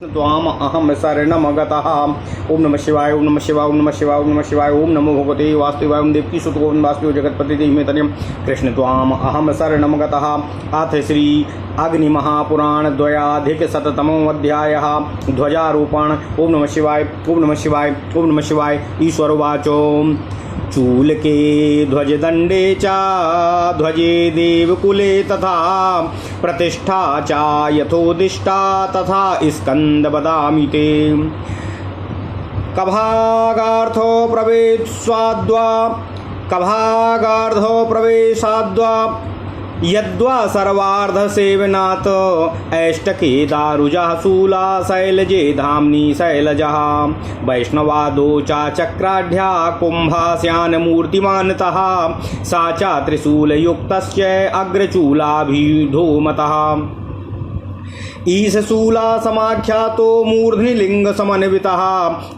त्वाम अहम शरणम गतः। ओम नमः शिवाय ओम नमः शिवाय ओम नमः शिवाय ओम नमः शिवाय ओम नमो भगवते वासुदेवाय ओम देवकी सुत गोविंद वासुदेव जगतपति देवमेतन्यम कृष्ण त्वाम अहम शरणम गतः। अथ श्री अग्नि महापुराण द्वयाधिक शततमो अध्यायः ध्वजारोपण। ओम नमः शिवाय ओम नमः शिवाय ओम नमः शिवाय। ईश्वरोवाचो चूलके ध्वजदंडे च ध्वजे देवकुले तथा प्रतिष्ठा च यथोदिष्टा तथा स्कंद बदामि ते। कभागार्थो प्रवेशाद्वा यद्वा सर्वार्ध सेवनात् ऐष्टके दारुजः शूला शैलजे धाम्नि शैलजः वैष्णवादो चा चक्राढ्या कुंभास्यान् मूर्तिमानतः सा च त्रिशूलयुक्तस्य अग्रचूलाभिधूमतः ईशशूला समाख्यातो मूर्ध्नि लिंग समन्वितः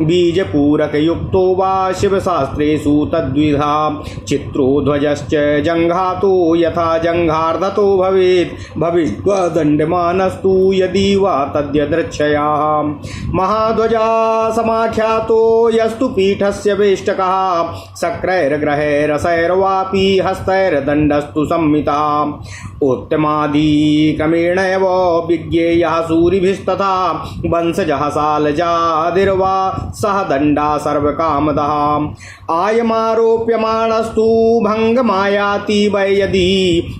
बीजपूरक युक्तो वा शिवशास्त्रेषु तद्विधा चित्रो ध्वजश्च जंघातो यथा जंघार्धतो भवेत् भविष्वा दण्डमानस्तु यदि वा तद्यदृच्छया महाध्वजा समाख्यातो यस्तु पीठस्य वेष्टकः शक्रैर्ग्रहैरसैर्वापि हस्तैर्दण्डस्तु संमिता उत्तमादिक्रमेण एव विज्ञेयः सूरिभिस्तथा वंशजः सालजादिर्वा सह दण्डा सर्वकामदः आयमारोप्यमाणस्तु भङ्गमायाति वै यदि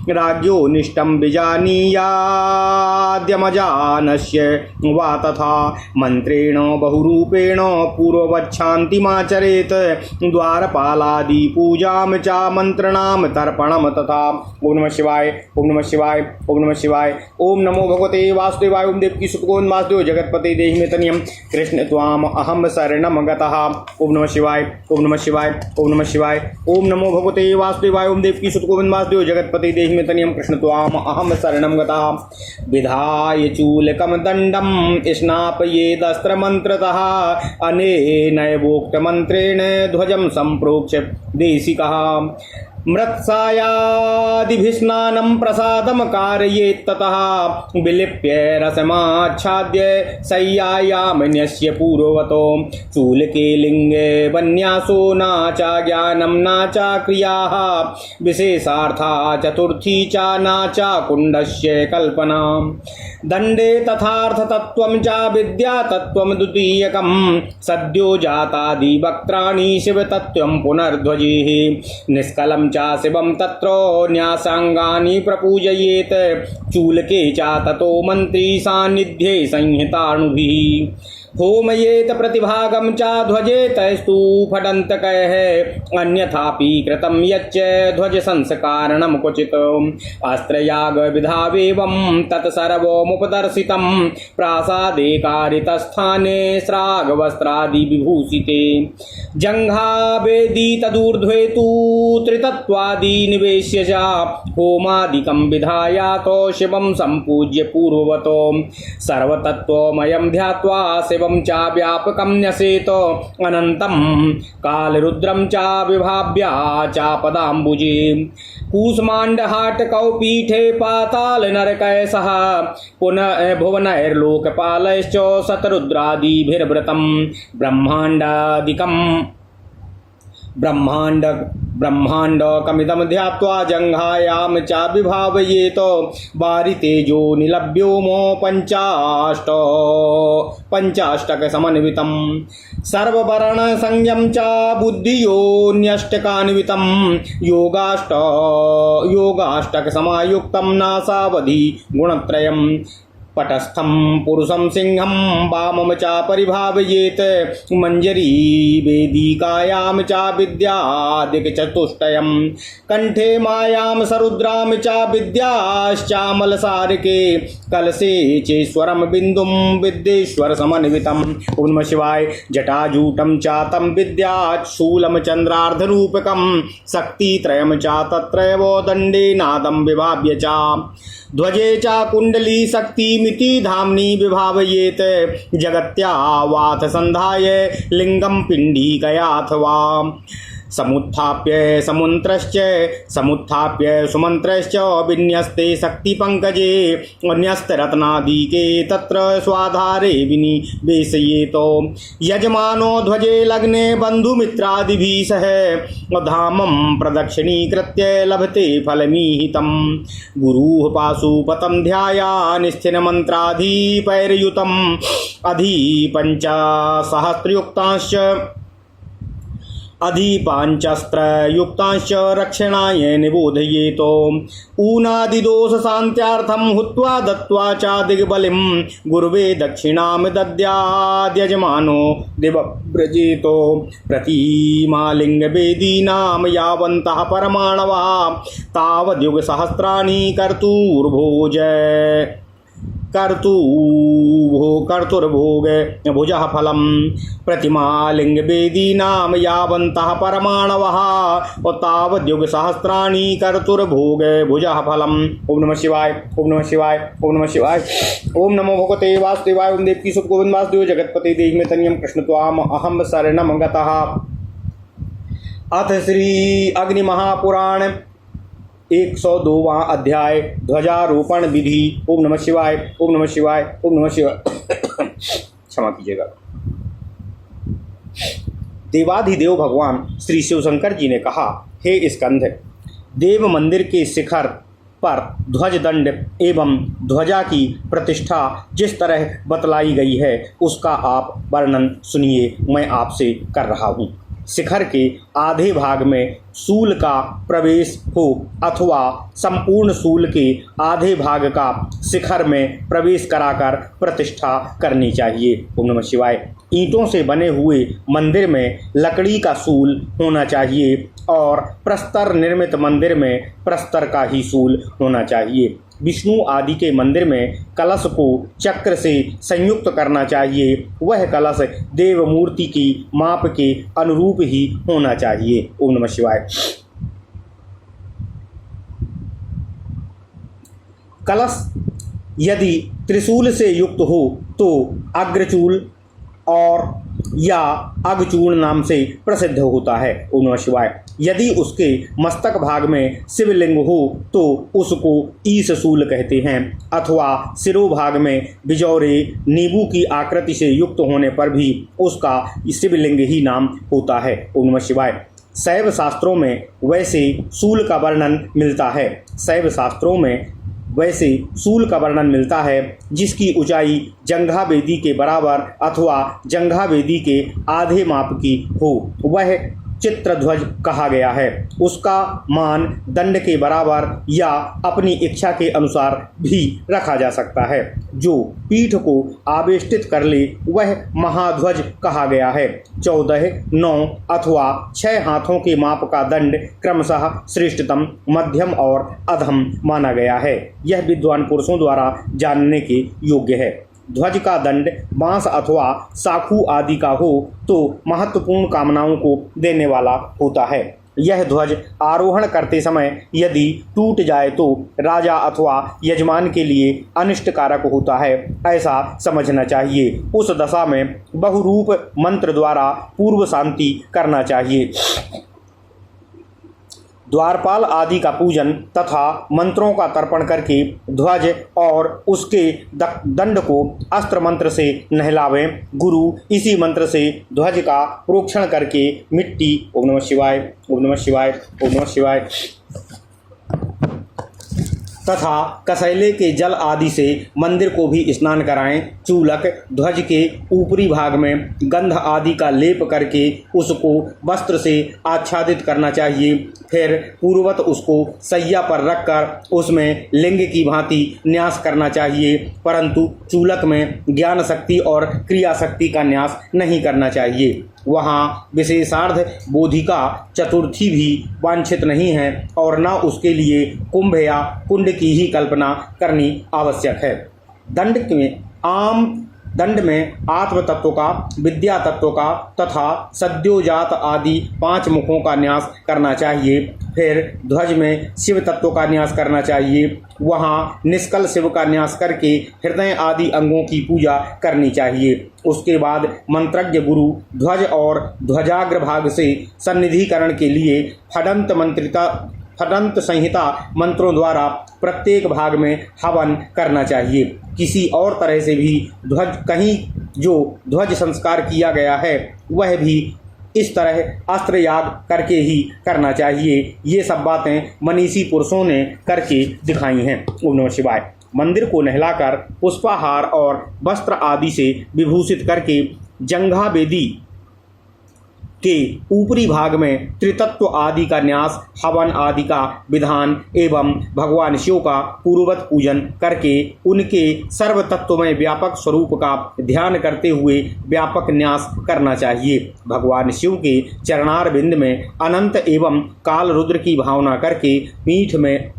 राज्ञो निष्टं विजानीयाद्यमजानस्य वा तथा मन्त्रेण बहुरूपेण पूर्ववच्छान्तिमाचरेत् द्वारपालादि पूजां च मन्त्रणां तर्पणं तथा। ओम नमः शिवाय ओम नमः शिवाय ओम नमः शिवाय। ओम नमो भगवते वासुदेवाय ओम देवकी सुत गोविंद वासुदेव जगतपति देहिमेतन्यम कृष्ण त्वाम अहम शरणम गतः। ओम नमः शिवाय ओम नमः शिवाय ओम नमः शिवाय। ओम नमो भगवते वासुदेवाय ओम देवकी सुत गोविंद वासुदेव जगतपति देहिमेतन्यम कृष्ण त्वाम अहम शरणम गतः। विधाय चूलकम दण्डं स्नापयेदस्त्रमन्त्रतः अनेनैवोक्तमन्त्रेण ध्वजं सम्प्रोक्ष्य देशिकः मृत्सायादिभिस्नानं प्रसादं कारयेत्ततः विलिप्य रसमाच्छाद्य शय्यायामन्यस्य पूर्ववतो चूलके लिंगे वन्यासो न च ज्ञानं न च क्रियाः विशेषार्था चतुर्थी च न च कुण्डस्य कल्पना दण्डे तथार्थतत्त्वं च विद्यातत्त्वं द्वितीयकं सद्यो जातादिवक्त्राणि शिवतत्त्वं पुनर्ध्वजेः निष्कलं च शिवं तत्रो न्यासाङ्गानि प्रपूजयेत् चूलके च ततो मन्त्री सान्निध्ये संहिताणुभिः होमयेत प्रतिभागं च ध्वजेतस्तु फडन्तकैः अन्यथापि कृतं यच्च ध्वज संस्कारणं क्वचित् अस्त्रयाग विधावेवं तत्सर्वमुपदर्शितं प्रासादे कारितस्थाने श्रागवस्त्रादि विभूषिते जङ्घावेदी तदूर्ध्वे तु त्रितत्त्वादि निवेश्य च होमादिकं विधायातो शिवं सम्पूज्य पूर्ववतो सर्वतत्त्वमयं ध्यात्वा शिवं च व्यापकं न्यसेत अनन्तं कालरुद्रं च विभाव्या च पदाम्बुजे कूष्माण्डहाटकौ पीठे पातालनरकैः पुनः भुवनैर्लोकपालैश्च शतरुद्रादिभिर्वृतं ब्रह्माण्डकमिदं ध्यात्वा जङ्घायां च विभावयेत वारितेजो निलभ्योमो पञ्चाष्टकसमन्वितं सर्ववर्णसंज्ञं च बुद्धियोन्यष्टकान्वितं योगाष्टकसमायुक्तं नासावधि गुणत्रयम् पटस्थं पुरुषं सिंहं वामं च परिभावयेत् मंजरी वेदिकायां च विद्यादिकचतुष्टयं कंठे मायां सरुद्रां च विद्याश्चामलसारिके कलशे चेश्वरं बिन्दुं विद्येश्वर समन्वितम्। ओम नमः शिवाय। जटाजूटं च तं विद्यात् शूलं चन्द्रार्धरूपकं शक्तित्रयं च तत्रैव दण्डे नादं विभाव्य च ध्वजे च कुण्डली शक्तिमिति धाम्नि विभावयेत् जगत्या वाथ संधाय लिंगं पिण्डीकयाथवा समुत्थाप्य सुमंत्रश्च विन्यस्ते शक्तिपङ्कजे न्यस्तरत्नादिके तत्र स्वाधारे विनिवेशयेतो यजमानो ध्वजे लग्ने बन्धुमित्रादिभिः सह धामं प्रदक्षिणीकृत्य लभते फलमीहितं गुरुः पाशुपतं ध्यायान् स्थिरमन्त्राधिपैर्युतम् अधि पाञ्चस्त्रयुक्तांश्च रक्षणाय निबोधयेतो ऊनादिदोषशान्त्यार्थं हुत्वा दत्त्वा च दिग्बलिं गुरुवे दक्षिणां दद्याद्यजमानो दिवव्रजेतो प्रतिमालिङ्गवेदीनां यावन्तः परमाणवः तावद्युगसहस्राणि कर्तुर्भोग भुजः फलं प्रतिमालिङ्गवेदीनां यावन्तः परमाणवः तावद्युगसहस्राणि कर्तुर्भोग भुजः फलम्। ओम नमः शिवाय, ओम नमः शिवाय, ओम नमः शिवाय। ओम नमो भगवते वासुदेवाय। ओम देवकी सुत गोविंद वासुदेव जगतपते देहि तनियं कृष्ण त्वाम अहम शरणं गतः। अथ श्री अग्नि महापुराण 102वां अध्याय ध्वजारोपण विधि। ओम नमः शिवाय, ओम नमः शिवाय, ओम नमः शिवाय। क्षमा कीजिएगा। देवाधिदेव भगवान श्री शिवशंकर जी ने कहा, हे स्कंध, देव मंदिर के शिखर पर ध्वज दंड एवं ध्वजा की प्रतिष्ठा जिस तरह बतलाई गई है उसका आप वर्णन सुनिए, मैं आपसे कर रहा हूँ। शिखर के आधे भाग में सूल का प्रवेश हो अथवा संपूर्ण सूल के आधे भाग का शिखर में प्रवेश कराकर प्रतिष्ठा करनी चाहिए। ओम नमः शिवाय। ईंटों से बने हुए मंदिर में लकड़ी का सूल होना चाहिए और प्रस्तर निर्मित मंदिर में प्रस्तर का ही सूल होना चाहिए। विष्णु आदि के मंदिर में कलश को चक्र से संयुक्त करना चाहिए। वह कलश देव मूर्ति की माप के अनुरूप ही होना चाहिए। ओम नमः शिवाय। कलश यदि त्रिशूल से युक्त हो तो अग्रचूल और या अगचूर्ण नाम से प्रसिद्ध होता है। ओम नमः शिवाय। यदि उसके मस्तक भाग में शिवलिंग हो तो उसको ईशशूल कहते हैं अथवा सिरोभाग में बिजौरे नींबू की आकृति से युक्त होने पर भी उसका शिवलिंग ही नाम होता है। ओम नमः शिवाय। शैव शास्त्रों में वैसे सूल का वर्णन मिलता है। शैव शास्त्रों में वैसे सूल का वर्णन मिलता है जिसकी ऊंचाई जंघा वेदी के बराबर अथवा जंघा वेदी के आधे माप की हो, वह चित्रध्वज कहा गया है। उसका मान दंड के बराबर या अपनी इच्छा के अनुसार भी रखा जा सकता है। जो पीठ को आवेष्टित कर ले वह महाध्वज कहा गया है। 14, 9 अथवा 6 हाथों के माप का दंड क्रमशः श्रेष्ठतम, मध्यम और अधम माना गया है। यह विद्वान पुरुषों द्वारा जानने के योग्य है। ध्वज का दंड बांस अथवा साखू आदि का हो तो महत्वपूर्ण कामनाओं को देने वाला होता है। यह ध्वज आरोहण करते समय यदि टूट जाए तो राजा अथवा यजमान के लिए अनिष्टकारक होता है, ऐसा समझना चाहिए। उस दशा में बहुरूप मंत्र द्वारा पूर्व शांति करना चाहिए। द्वारपाल आदि का पूजन तथा मंत्रों का तर्पण करके ध्वज और उसके दंड को अस्त्र मंत्र से नहलावें। गुरु इसी मंत्र से ध्वज का प्रोक्षण करके मिट्टी, ओम नमः शिवाय, ओम नमः शिवाय, ओम नमः शिवाय, तथा कसैले के जल आदि से मंदिर को भी स्नान कराएं। चूलक ध्वज के ऊपरी भाग में गंध आदि का लेप करके उसको वस्त्र से आच्छादित करना चाहिए। फिर पूर्ववत उसको सैया पर रखकर उसमें लिंग की भांति न्यास करना चाहिए, परंतु चूलक में ज्ञान शक्ति और क्रिया शक्ति का न्यास नहीं करना चाहिए। वहाँ विशेषार्ध बोधिका चतुर्थी भी वांछित नहीं है और न उसके लिए कुंभ या कुंड की ही कल्पना करनी आवश्यक है। दंड में आम दंड में आत्म तत्व का, विद्या तत्व का तथा सद्योजात आदि 5 मुखों का न्यास करना चाहिए। फिर ध्वज में शिव तत्व का न्यास करना चाहिए। वहाँ निष्कल शिव का न्यास करके हृदय आदि अंगों की पूजा करनी चाहिए। उसके बाद मंत्रज्ञ गुरु ध्वज और ध्वजाग्र भाग से सन्निधिकरण के लिए फडंत संहिता मंत्रों द्वारा प्रत्येक भाग में हवन करना चाहिए। किसी और तरह से भी ध्वज कहीं जो ध्वज संस्कार किया गया है वह भी इस तरह अस्त्र याग करके ही करना चाहिए। ये सब बातें मनीषी पुरुषों ने करके दिखाई हैं। ओम नमः शिवाय। मंदिर को नहलाकर पुष्पाहार और वस्त्र आदि से विभूषित करके जंघा वेदी के ऊपरी भाग में त्रितत्व आदि का न्यास, हवन आदि का विधान एवं भगवान शिव का पूर्ववत पूजन करके उनके सर्व तत्वमय व्यापक स्वरूप का ध्यान करते हुए व्यापक न्यास करना चाहिए। भगवान शिव के चरणारविंद में अनंत एवं काल रुद्र की भावना करके पीठ में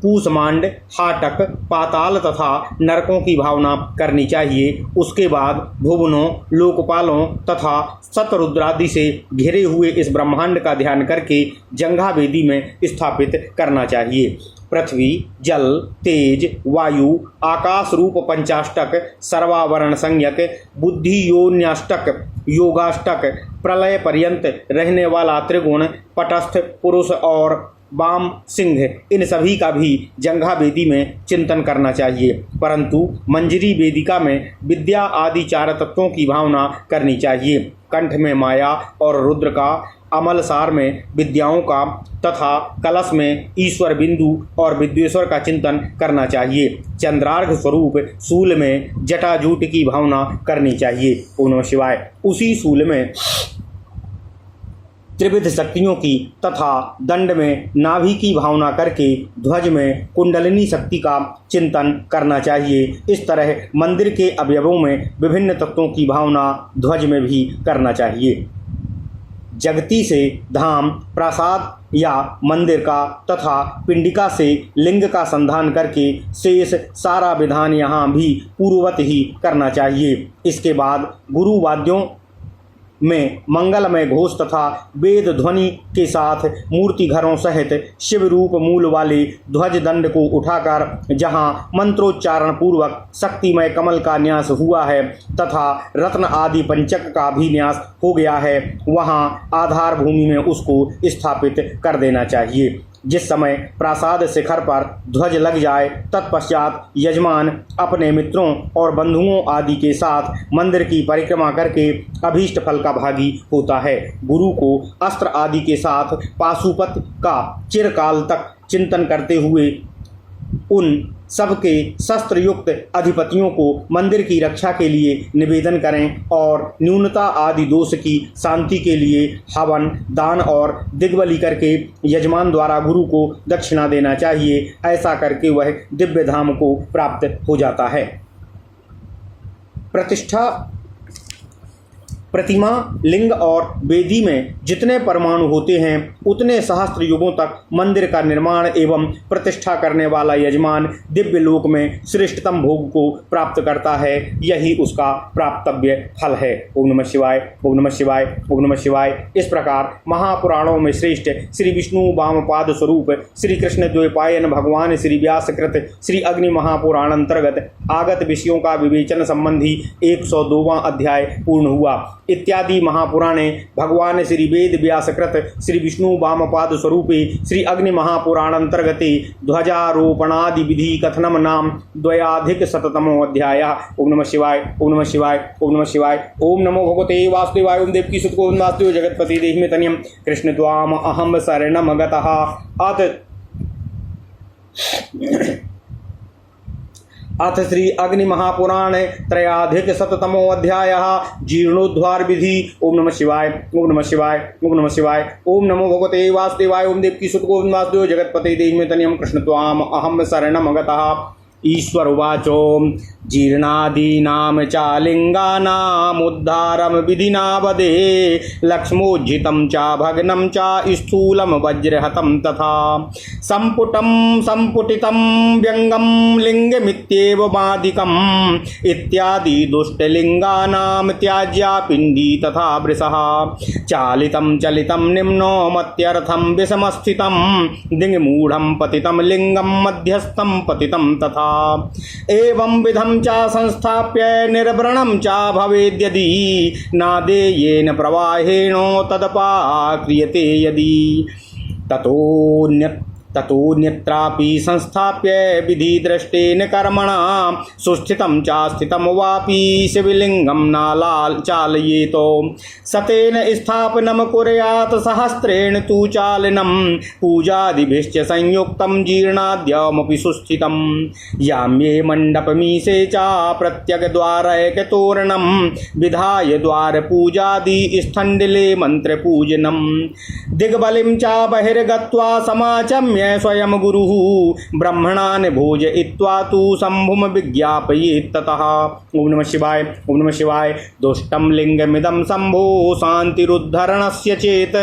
पूषमांड, हाटक, पाताल तथा नरकों की भावना करनी चाहिए। उसके बाद भुवनों, लोकपालों तथा सतरुद्रादि से घिरे हुए इस ब्रह्मांड का ध्यान करके जंघा वेदी में स्थापित करना चाहिए। पृथ्वी, जल, तेज, वायु, आकाश रूप पंचाष्टक, सर्वावरण संज्ञक, बुद्धि योन्याष्टक, योगाष्टक, प्रलय पर्यंत रहने वाला त्रिगुण, पटस्थ, पुरुष और वाम सिंह, इन सभी का भी जंघा वेदी में चिंतन करना चाहिए। परंतु मंजरी वेदिका में विद्या आदि 4 तत्वों की भावना करनी चाहिए। कंठ में माया और रुद्र का, अमलसार में विद्याओं का तथा कलश में ईश्वर बिंदु और विद्वेश्वर का चिंतन करना चाहिए। चंद्रार्घ स्वरूप शूल में जटाजूट की भावना करनी चाहिए। ओम नमः शिवाय। उसी शूल में त्रिविध शक्तियों की तथा दंड में नाभि की भावना करके ध्वज में कुंडलिनी शक्ति का चिंतन करना चाहिए। इस तरह मंदिर के अवयवों में विभिन्न तत्वों की भावना ध्वज में भी करना चाहिए। जगती से धाम, प्रासाद या मंदिर का तथा पिंडिका से लिंग का संधान करके शेष सारा विधान यहाँ भी पूर्ववत ही करना चाहिए। इसके बाद गुरु वाद्यों में मंगलमय घोष तथा वेद ध्वनि के साथ मूर्ति घरों सहित शिव रूप मूल वाले ध्वज दंड को उठाकर जहां मंत्रोच्चारण पूर्वक शक्तिमय कमल का न्यास हुआ है तथा रत्न आदि पंचक का भी न्यास हो गया है, वहां आधार भूमि में उसको स्थापित कर देना चाहिए। जिस समय प्रासाद शिखर पर ध्वज लग जाए तत्पश्चात यजमान अपने मित्रों और बंधुओं आदि के साथ मंदिर की परिक्रमा करके अभीष्ट फल का भागी होता है। गुरु को अस्त्र आदि के साथ पाशुपत का चिरकाल तक चिंतन करते हुए उन सबके शस्त्र युक्त अधिपतियों को मंदिर की रक्षा के लिए निवेदन करें और न्यूनता आदि दोष की शांति के लिए हवन, दान और दिग्बली करके यजमान द्वारा गुरु को दक्षिणा देना चाहिए। ऐसा करके वह दिव्य धाम को प्राप्त हो जाता है। प्रतिष्ठा, प्रतिमा, लिंग और वेदी में जितने परमाणु होते हैं उतने सहस्त्र युगों तक मंदिर का निर्माण एवं प्रतिष्ठा करने वाला यजमान दिव्य लोक में श्रेष्ठतम भोग को प्राप्त करता है। यही उसका प्राप्तव्य फल है। ओम नमः शिवाय, ओम नमः शिवाय, ओम नमः शिवाय। इस प्रकार महापुराणों में श्रेष्ठ श्री विष्णु वामपाद स्वरूप श्री कृष्ण द्वैपायन भगवान श्री व्यासकृत श्री अग्नि महापुराण अंतर्गत आगत विषयों का विवेचन संबंधी 102वां अध्याय पूर्ण हुआ। इत्यादि महापुराणे भगवान श्री वेद व्यासकृत श्री विष्णु वामपाद स्वरूपे श्री अग्नि महापुराण अंतर्गते ध्वजारोपणादि विधि कथनम नाम द्वयाधिक शततमो अध्याय। ओम नमः शिवाय, ओम नमः शिवाय, ओम नमः शिवाय। ओम नमो भगवते वासुदेवाय। ओम देवकी सुत गोविंद वासुदेव जगतपति देहि में तनियम कृष्ण त्वाम अहम शरणम गतः। अथ श्री अग्नि महापुराण त्रयाधिक शततमो अध्याय जीर्णोद्धार विधि। ओम नमः शिवाय, ओम नमः शिवाय, ओम नमः शिवाय। ओम नमो भगवते वासुदेवाय। ओम देवकी सुत गोविंद वासुदेव जगतपति देहि में तनियम कृष्ण त्वाम अहम शरणम गतः। ईश्वर उवाचो जीर्णादीनां च लिङ्गानामुद्धारं विधिना वदे लक्ष्मोज्झितं च भग्नं च स्थूलं वज्रहतं तथा सम्पुटितं व्यङ्गं लिङ्गमित्येव मादिकम् इत्यादि दुष्टलिङ्गानां त्याज्या पिण्डी तथा वृषः चालितं चलितं निम्नो मत्यर्थं विषमस्थितं दिङ्मूढं पतितं लिङ्गं मध्यस्थं पतितं तथा एवं विधं च संस्थाप्य निर्व्रणं च भवेद्यदि नादेयेन प्रवाहेण तदपाक्रियते यदि ततोऽन्यत्रापि संस्थाप्य विधिदृष्टेन कर्मणा सुस्थितं च स्थितं वापि शिवलिङ्गं न चालयेत सतेन स्थापनं कुर्यात् सहस्रेण तु चालनं पूजादिभिश्च संयुक्तं जीर्णाद्यमपि सुस्थितं याम्ये मण्डपमीशे च प्रत्यगद्वारैकतोरणं विधाय द्वारपूजादि स्थण्डिले मन्त्रपूजनं दिग्बलिं च बहिर्गत्वा समाचम्य स्वयं गुरुः ब्रह्मणान् भोजयित्वा तु शम्भुं विज्ञापयेत् ततः ओम नमः शिवाय ओम नमः शिवाय दुष्टं लिङ्गमिदं शम्भो शान्तिरुद्धरणस्य चेत्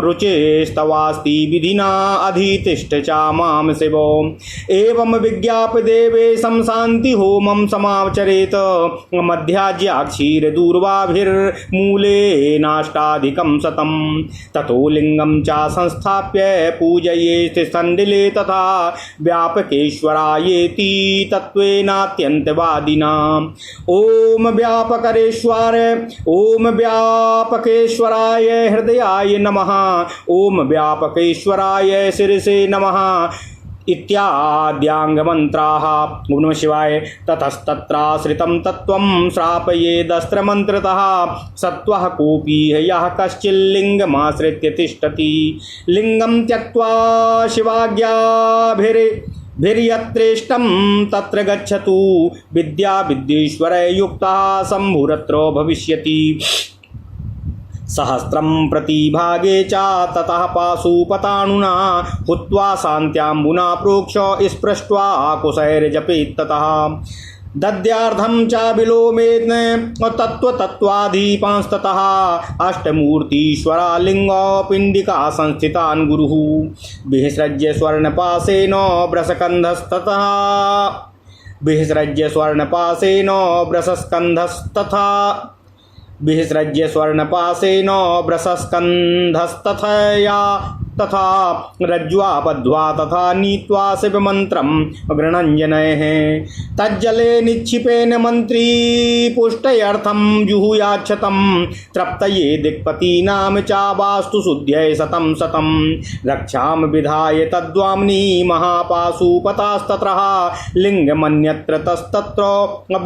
रुचेस्तवास्ति विधिना अधितिष्ठ च मां शिव एवं विज्ञाप्य देवेशं शान्तिहोमं समाचरेत् मध्याज्याक्षीरदूर्वाभिर्मूलेनाष्टाधिकं शतं ततो लिङ्गं च संस्थाप्य पूजयेत् सण्डिले तथा व्यापकेश्वरायेति तत्त्वेनात्यन्तवादिना ओम व्यापकेश्वराय हृदयाय नमः ओम व्यापकेश्वराय शिरसे नमः इत्याद्यांगमन्त्राः ओम नमः शिवाय ततस्तत्राश्रितं तत्त्वं श्रापयेदस्त्रमन्त्रतः सत्त्वः कोऽपि यः कश्चिल्लिङ्गमाश्रित्य तिष्ठति लिङ्गं त्यक्त्वा शिवाज्ञाभिर्यत्रेष्टं तत्र गच्छतु विद्येश्वरयुक्तः शम्भुरत्र भविष्यति सहस्रं प्रतिभागे च ततः पाशुपतानुना हुत्वा शान्त्याम्बुना प्रोक्ष स्पृष्ट्वा कुशैर्जपेत् ततः दद्यार्धं च विलोमेन तत्त्वाधिपांस्ततः अष्टमूर्तीश्वरालिङ्ग पिण्डिका संस्थितान् गुरुः विसृज्य स्वर्णपाशेन वृषस्कन्धस्तथया तथा रज्ज्वा बद्ध्वा तथा नीत्वा शिवमन्त्रं गृणञ्जनैः तज्जले निक्षिपेन मन्त्री पुष्टयर्थं जुहुयाच्छतं तृप्तये दिक्पतीनां च वास्तु शुद्ध्यै शतं शतं रक्षां विधाय तद्वाम्नि महापाशुपतास्तत्रः लिङ्गमन्यत्र तस्तत्र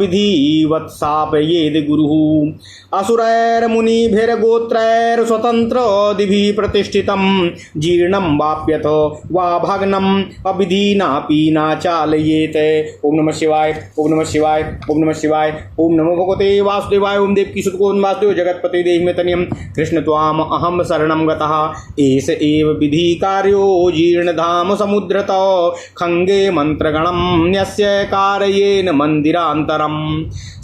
विधिवत्सापयेद् गुरुः असुरैर्मुनिभिर्गोत्रैर्स्वतन्त्रदिभिः प्रतिष्ठितं जीर्णं वाप्यथ वा भग्नं अविधिनापि न चालयेत् ओम नमः शिवाय ओम नमः शिवाय ओम नमः शिवाय ओम नमो भगवते वासुदेवाय ओम देवकी सुतकोन वासुदेव जगत्पते देहि मे तनियं कृष्ण त्वाम अहम शरणं गतः एष एव विधि कार्यो जीर्णधाम समुद्रत खंगे मंत्रगणं न्यस्य कारयेन मंदिरान्तरं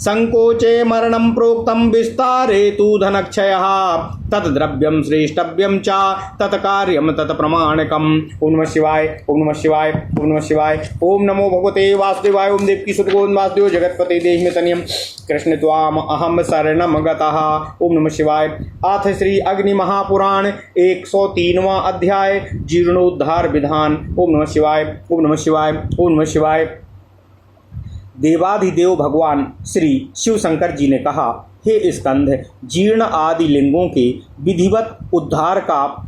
संकोचे मरणं प्रोक्तं विस्तारे तु धनक्षयः तद्द्रव्यं श्रेष्ठव्यं च तत्कार्यं तत्प्रमाणकम् ओम नमः शिवाय ओम नमः शिवाय ओम नमः शिवाय ओम नमो भगवते वासुदेवाय ओम देवकी सुतकोन वासुदेव जगत्पते देहि मे तनियं कृष्ण त्वाम अहम शरणं गतः ओम नमः शिवाय। अथ श्री अग्नि महापुराण 103वां अध्याय जीर्णोद्धार विधान। ओम नमः शिवाय ओम नमः शिवाय ओम नमः शिवाय। देवाधिदेव भगवान श्री शिव शंकर जी ने कहा, हे स्कंध, जीर्ण आदि लिंगों के विधिवत उद्धार का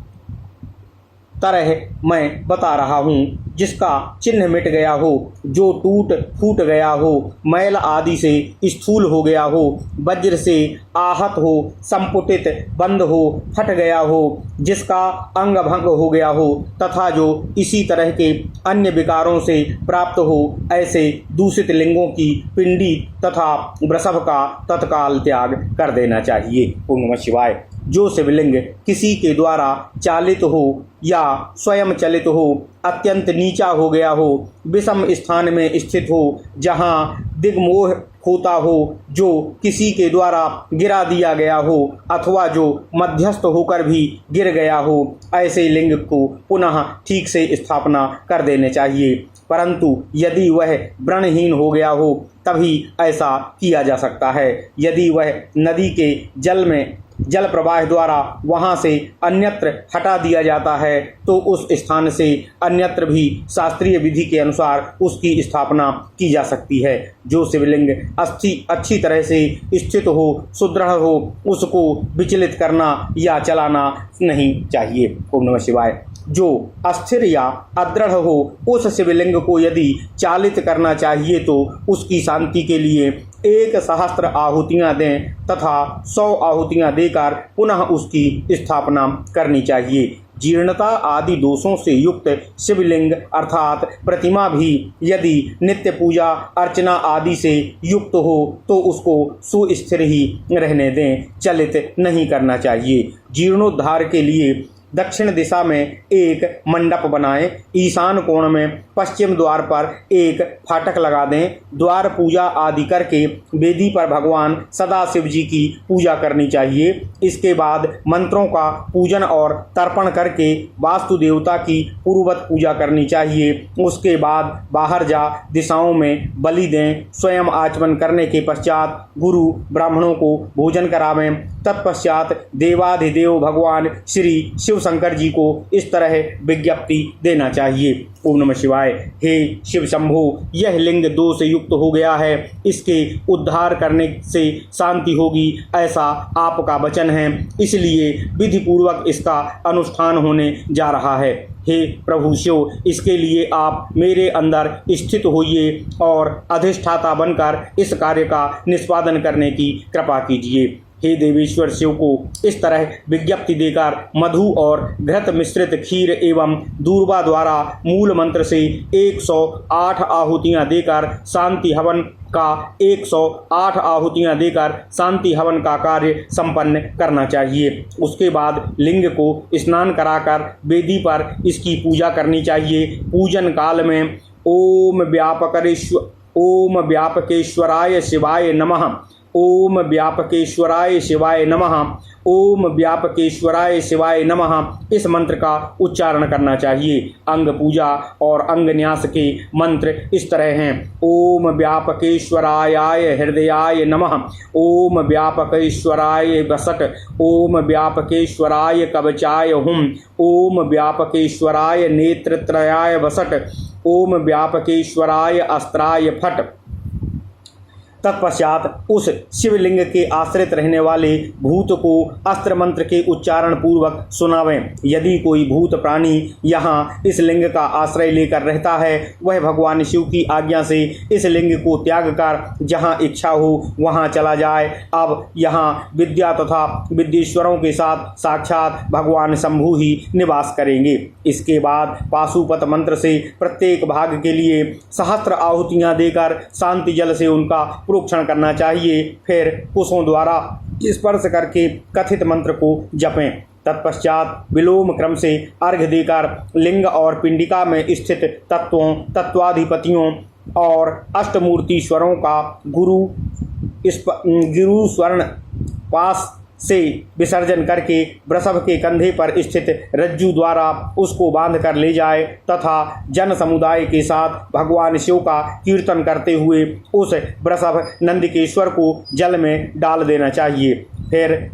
तरह मैं बता रहा हूँ, जिसका चिन्ह मिट गया हो, जो टूट फूट गया हो, मैल आदि से स्थूल हो गया हो, वज्र से आहत हो, संपुटित बंद हो, फट गया हो, जिसका अंग भंग हो गया हो, तथा जो इसी तरह के अन्य विकारों से प्राप्त हो, ऐसे दूषित लिंगों की पिंडी तथा वृषभ का तत्काल त्याग कर देना चाहिए। ओम नमः शिवाय। जो शिवलिंग किसी के द्वारा चालित हो या स्वयं चलित हो, अत्यंत नीचा हो गया हो, विषम स्थान में स्थित हो, जहाँ दिग्मोह होता हो, जो किसी के द्वारा गिरा दिया गया हो अथवा जो मध्यस्थ होकर भी गिर गया हो, ऐसे लिंग को पुनः ठीक से स्थापना कर देने चाहिए। परंतु यदि वह व्रणहीन हो गया हो तभी ऐसा किया जा सकता है। यदि वह नदी के जल प्रवाह द्वारा वहाँ से अन्यत्र हटा दिया जाता है तो उस स्थान से अन्यत्र भी शास्त्रीय विधि के अनुसार उसकी स्थापना की जा सकती है। जो शिवलिंग अच्छी तरह से स्थित हो, सुदृढ़ हो, उसको विचलित करना या चलाना नहीं चाहिए। ओम नमः शिवाय। जो अस्थिर या अदृढ़ हो, उस शिवलिंग को यदि चालित करना चाहिए तो उसकी शांति के लिए 1000 आहुतियाँ दें तथा 100 आहुतियाँ देकर पुनः उसकी स्थापना करनी चाहिए। जीर्णता आदि दोषों से युक्त शिवलिंग अर्थात प्रतिमा भी यदि नित्य पूजा अर्चना आदि से युक्त हो तो उसको सुस्थिर ही रहने दें, चलित नहीं करना चाहिए। जीर्णोद्धार के लिए दक्षिण दिशा में एक मंडप बनाएं, ईशान कोण में पश्चिम द्वार पर एक फाटक लगा दें। द्वार पूजा आदि करके वेदी पर भगवान सदाशिव जी की पूजा करनी चाहिए। इसके बाद मंत्रों का पूजन और तर्पण करके वास्तु देवता की पूर्ववत पूजा करनी चाहिए। उसके बाद बाहर जा दिशाओं में बलि दें। स्वयं आचमन करने के पश्चात गुरु ब्राह्मणों को भोजन करावें। तत्पश्चात देवाधिदेव भगवान श्री शिव शंकर जी को इस तरह विज्ञप्ति देना चाहिए। ओम नमः शिवाय। हे शिव शंभो, यह लिंग दोष युक्त हो गया है, इसके उद्धार करने से शांति होगी, ऐसा आपका वचन है, इसलिए विधि पूर्वक इसका अनुष्ठान होने जा रहा है। हे प्रभु शिव, इसके लिए आप मेरे अंदर स्थित होइए और अधिष्ठाता बनकर इस कार्य का निष्पादन करने की कृपा कीजिए। हे देवेश्वर शिव को इस तरह विज्ञप्ति देकर मधु और घृत मिश्रित खीर एवं दूर्वा द्वारा मूल मंत्र से 108 आहुतियाँ देकर शांति हवन का 108 आहुतियाँ देकर शांति हवन का कार्य संपन्न करना चाहिए। उसके बाद लिंग को स्नान कराकर वेदी पर इसकी पूजा करनी चाहिए। पूजन काल में ओम व्यापकेश्वराय शिवाय नमः, ओम व्यापकेश्वराय शिवाय नमः, ओम व्यापकेश्वराय शिवाय नमः इस मंत्र का उच्चारण करना चाहिए। अंग पूजा और अंग न्यास के मंत्र इस तरह हैं। ओम व्यापकेश्वराय हृदयाय नमः, ओम व्यापकेश्वराय वसट, ओम व्यापकेश्वराय कवचाय हुम, ओम व्यापकेश्वराय नेत्रत्रयाय वसट, ओम व्यापकेश्वराय अस्त्राय फट। तत्पश्चात उस शिवलिंग के आश्रित रहने वाले भूत को अस्त्र मंत्र के उच्चारण पूर्वक सुनावें। यदि कोई भूत प्राणी यहाँ इस लिंग का आश्रय लेकर रहता है, वह भगवान शिव की आज्ञा से इस लिंग को त्याग कर जहाँ इच्छा हो वहाँ चला जाए। अब यहाँ विद्या तथा विद्येश्वरों के साथ साक्षात भगवान शंभु ही निवास करेंगे। इसके बाद पाशुपत मंत्र से प्रत्येक भाग के लिए 1000 आहुतियाँ देकर शांति जल से उनका प्रोक्षण करना चाहिए। फिर कुशों द्वारा स्पर्श करके कथित मंत्र को जपें। तत्पश्चात विलोम क्रम से अर्घ्य देकर लिंग और पिंडिका में स्थित तत्वों, तत्वाधिपतियों और अष्टमूर्तीश्वरों का गुरु स्वर्ण पास से विसर्जन करके वृषभ के कंधे पर स्थित रज्जु द्वारा उसको बांध कर ले जाए तथा जन समुदाय के साथ भगवान शिव का कीर्तन करते हुए उस वृषभ नंदिकेश्वर को जल में डाल देना चाहिए। फिर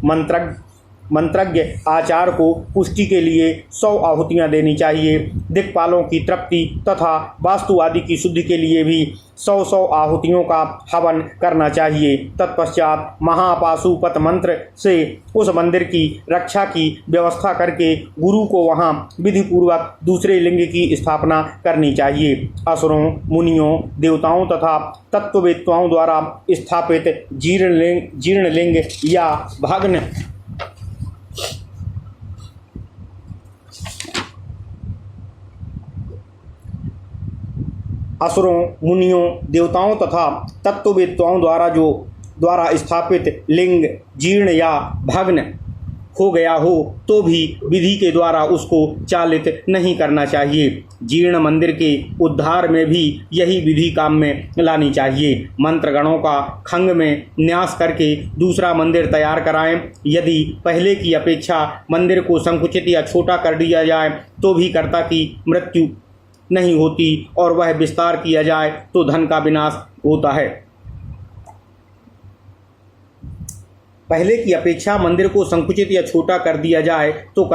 मंत्रज्ञ आचार को पुष्टि के लिए 100 आहुतियाँ देनी चाहिए। दिक्पालों की तृप्ति तथा वास्तु आदि की शुद्धि के लिए भी 100 आहुतियों का हवन करना चाहिए। तत्पश्चात महापाशुपत मंत्र से उस मंदिर की रक्षा की व्यवस्था करके गुरु को वहाँ विधि पूर्वक दूसरे लिंग की स्थापना करनी चाहिए। असुरों, मुनियों, देवताओं तथा तत्ववेत्ताओं द्वारा स्थापित जीर्ण लिंग या भग्न असुरों, मुनियों, देवताओं तथा तत्ववेत्ताओं द्वारा स्थापित लिंग जीर्ण या भग्न खो गया हो तो भी विधि के द्वारा उसको चालित नहीं करना चाहिए। जीर्ण मंदिर के उद्धार में भी यही विधि काम में लानी चाहिए। मंत्र गणों का खंग में न्यास करके दूसरा मंदिर तैयार कराएं। यदि पहले की अपेक्षा मंदिर को संकुचित या छोटा कर दिया जाए तो भी कर्ता की मृत्यु नहीं होती और वह विस्तार किया जाए तो धन का विनाश होता है। पहले की अपेक्षा मंदिर को संकुचित या छोटा कर दिया जाए तो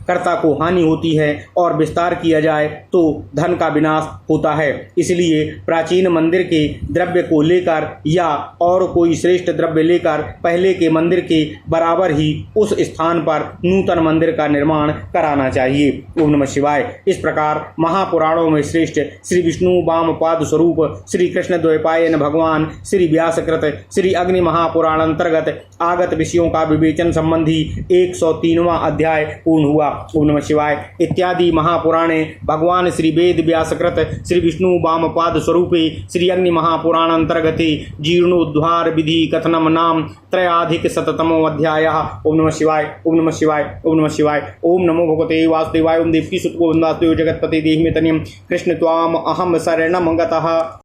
कर्ता को हानि होती है और विस्तार किया जाए तो धन का विनाश होता है। इसलिए प्राचीन मंदिर के द्रव्य को लेकर या और कोई श्रेष्ठ द्रव्य लेकर पहले के मंदिर के बराबर ही उस स्थान पर नूतन मंदिर का निर्माण कराना चाहिए। ओम नमः शिवाय। इस प्रकार महापुराणों में श्रेष्ठ श्री विष्णु वामपाद स्वरूप श्री कृष्ण द्वैपायन भगवान श्री व्यासकृत श्री अग्नि महापुराण अंतर्गत आगत विषयों का विवेचन संबंधी 103वां अध्याय पूर्ण हुआ। ओम नमः शिवाय। इत्यादि महापुराणे भगवान श्री वेद व्यासकृत श्री विष्णु वामपाद स्वरूपे श्री अग्नि महापुराण अंतर्गते जीर्णोद्धार विधि कथनम नाम त्रयाधिक शततमो अध्याय। ओम नमः शिवाय। ओम नमः शिवाय। ओम नमः शिवाय। ओम नमो भगवते वासुदेवाय। ओम देवकी सुत गोविंद वासुदेव जगतपति देहि में तनियम कृष्ण त्वाम अहम शरणम गतः।